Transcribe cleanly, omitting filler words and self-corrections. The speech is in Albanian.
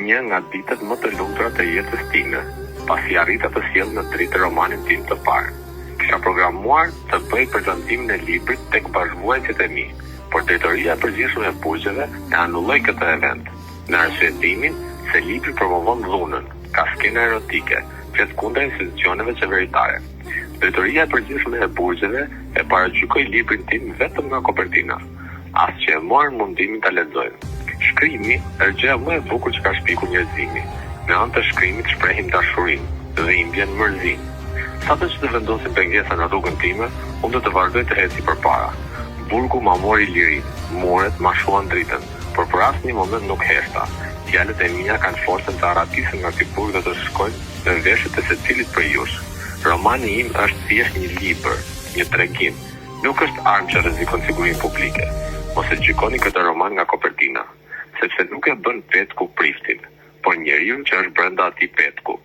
një nga ditët më të lumtura të jetës time, pasi arrita të sjell në dritë romanin tim të parë. Kisha programuar të bëj prezantimin e librit tek bashkëvuajtësit e mi, por Drejtoria e Përgjithshme e Burgjeve e anulloi këtë event, në arsyetimin se libri promovon dhunën, ka skena erotike, flet kundër institucioneve qeveritare. Drejtoria e Përgjithshme e Burgjeve e paragjykoi librin tim vetëm nga kopertina, as që e morën mundimin ta lexojnë. Shkrimi është gjëja më e bukur që ka shpikur njerëzimi. Në anë të shkrimit shprehim dashurinë, dhimbjen, mërzinë. Sado që të vendosim pengesa në rrugën time, unë do të vazhdoj të eci përpara. Burgu ma mori lirinë, muret ma shuan dritën, por për asnjë moment nuk heshta. Fjalët e mia kanë forcën të arratisën nga ky burg dhe të shkojnë në veshët e secilit prej jush. Romani im është thjesht një libër, një tregim. Nuk është armë që rrezikon sigurinë publike. Mos e gjykoni këtë roman nga kopertina, sepse nuk e bën petku priftin, por njeriu që është brenda atij petku.